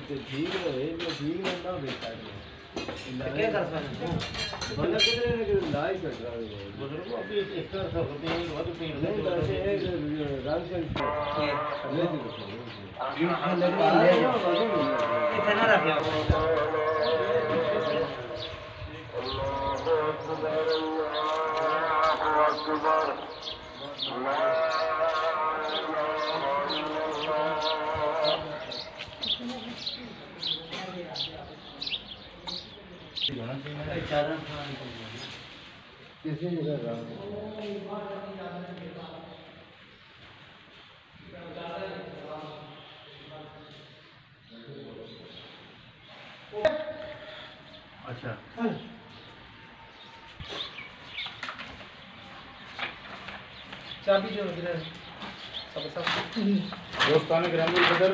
ठीक है ये ठीक है ना बेटा क्या कर सकते हैं बंदा कितने ने लाइव कर रहा है बुजुर्गों अभी एक्स्ट्रा सब होते हैं बहुत पेड़ नहीं वैसे एक रंग से ले दो कितना रखे किसी जगह अच्छा चाबी जो दोस्तान ग्रामीण सदर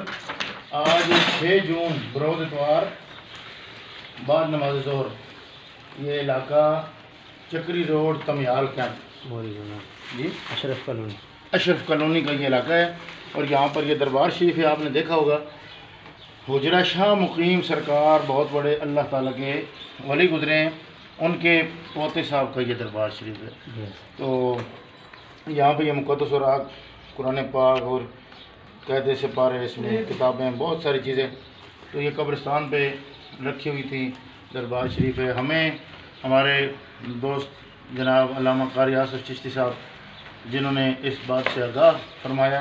आज 6 जून बरोज़ इतवार बाद नमाज ज़ोहर ये इलाका चक्री रोड तमियाल कैंप जी अशरफ कॉलोनी का ये इलाका है। और यहाँ पर ये दरबार शरीफ है, आपने देखा होगा हुजरा शाह मुकीम सरकार बहुत बड़े अल्लाह ताला के वली गुजरे हैं, उनके पोते साहब का ये दरबार शरीफ है। तो यहाँ पे ये मुक़द्दस और आग कुरान पाक और कायदे से पारे इसमें किताबें बहुत सारी चीज़ें तो ये कब्रिस्तान पे रखी हुई थी। दरबार शरीफ है। हमें हमारे दोस्त जनाब अल्लामा कारी आसिफ चिश्ती साहब जिन्होंने इस बात से आगाह फरमाया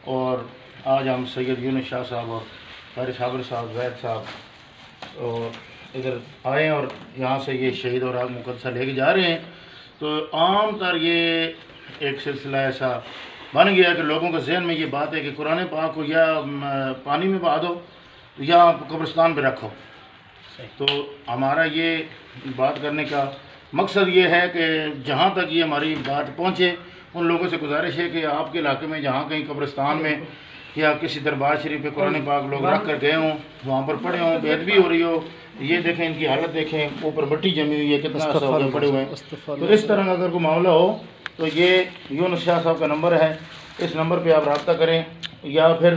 और आज हम सैयद यूनुस शाह साहब और कारी साबर साहब वैद साहब और इधर आए और यहाँ से ये शहीद और आग मुक़द्दसा लेके जा रहे हैं। तो आम तौर ये एक सिलसिला ऐसा बन गया कि लोगों के जहन में ये बात है कि कुरान पाक को या पानी में बहा दो या कब्रिस्तान पे रखो। तो हमारा ये बात करने का मकसद ये है कि जहाँ तक ये हमारी बात पहुँचे उन लोगों से गुजारिश है कि आपके इलाके में जहाँ कहीं कब्रिस्तान में या किसी दरबार शरीफ पे कुरान पाक लोग रख कर गए हों, वहाँ पर पड़े हों, बेअदबी हो रही हो, ये देखें इनकी हालत देखें, ऊपर मिट्टी जमी हुई है, कितना ऐसा हो गया पड़े हुए हैं। तो इस तरह का अगर कोई मामला हो तो ये यूनुस शाह साहब का नंबर है, इस नंबर पे आप रब्ता करें या फिर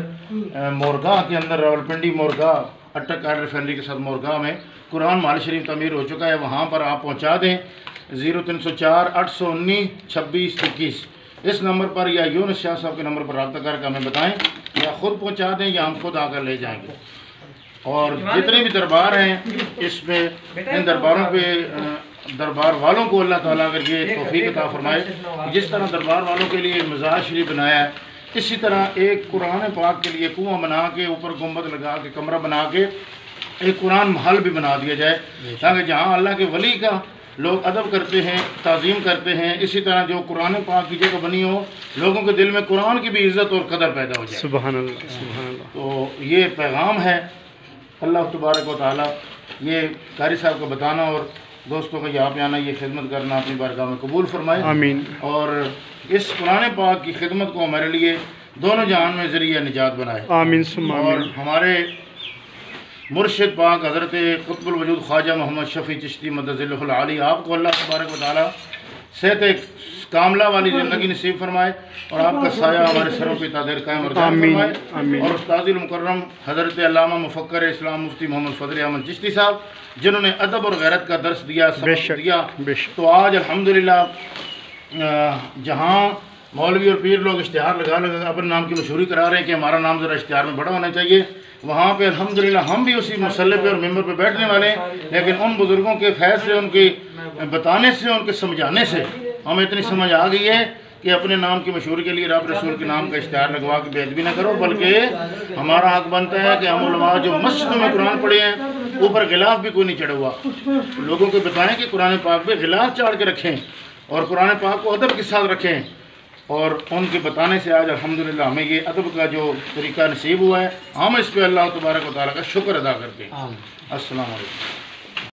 मोरगाह के अंदर रावलपिंडी मोरगाह अटक कार्ड फैमिली के साथ मोरगाह में कुरान माल शरीफ तमीर हो चुका है, वहाँ पर आप पहुँचा दें 0304 819 26 21 इस नंबर पर या यूनुस शाह साहब के नंबर पर रब्ता करके हमें बताएं या ख़ुद पहुँचा दें या हम खुद आकर ले जाएंगे। और जितने भी दरबार हैं इसमें इन दरबारों पे दरबार वालों को अल्लाह ताला अगर ये तौफीक अता फरमाए, जिस तरह दरबार वालों के लिए मज़ार शरीफ बनाया है इसी तरह एक कुरान पाक के लिए कुआं बना के ऊपर गुंबद लगा के कमरा बना के एक कुरान महल भी बना दिया जाए ताकि जहाँ अल्लाह के वली का लोग अदब करते हैं, ताज़ीम करते हैं, इसी तरह जो कुरान पाक की जगह बनी हो लोगों के दिल में कुरान की भी इज़्ज़त और कदर पैदा हो जाए। सुभान अल्लाह, सुभान अल्लाह। तो ये पैगाम है अल्लाह तबारक व तआला ये कारी साहब को बताना और दोस्तों का यहाँ पे आना, ये खिदमत करना अपनी बारगाह में कबूल फरमाए। आमीन। और इस कुरान पाक की खिदमत को हमारे लिए दोनों जहान में ज़रिया निजात बनाए। आमीन। और हमारे मुर्शिद पाक हज़रत क़ुत्बुल वजूद ख्वाजा मोहम्मद शफ़ी चिश्ती मदज़िल्लहुल आली आपको अल्लाह तबारक व तआला सेहत कामला वाली ज़िंदगी नसीब फरमाए और आपका साया हमारे सरों पे तादेर कायम और दायम फरमाए। और उस्तादुल मुकर्रम हज़रत अल्लामा मुफ़क्कर इस्लाम मुफ्ती मोहम्मद फ़ज़ल अहमद चिश्ती साहब जिन्होंने अदब और गैरत का दर्स दिया, सबक दिया। तो आज अल्हम्दुलिल्लाह जहाँ मौलवी और पीर लोग इश्तिहार लगा अपने नाम की मशहूरी करा रहे हैं कि हमारा नाम ज़रा इश्तिहार में बड़ा होना चाहिए, वहाँ पे अल्हम्दुलिल्लाह हम भी उसी मसले पे और मेंबर पे बैठने वाले हैं। लेकिन उन बुज़ुर्गों के फैज़ से, उनके बताने से, उनके समझाने से हमें इतनी समझ आ गई है कि अपने नाम की मशहूरी के लिए रब रसूल के नाम का इश्तिहार लगवा के बेअदबी न करो, बल्कि हमारा हक बनता है कि हम उलमा जो मस्जिदों में कुरान पढ़े हैं ऊपर गिलाफ भी कोई नहीं चढ़ा हुआ, लोगों को बताएं कि कुरान पाक पे गिलाफ चाड़ के रखें और कुरान पाक को अदब के साथ रखें। और उनके बताने से आज अल्हम्दुलिल्लाह हमें ये अदब का जो तरीका नसीब हुआ है, हम इस पर अल्लाह तबारक व तआला का शुक्र अदा करते हैं। अस्सलाम वालेकुम।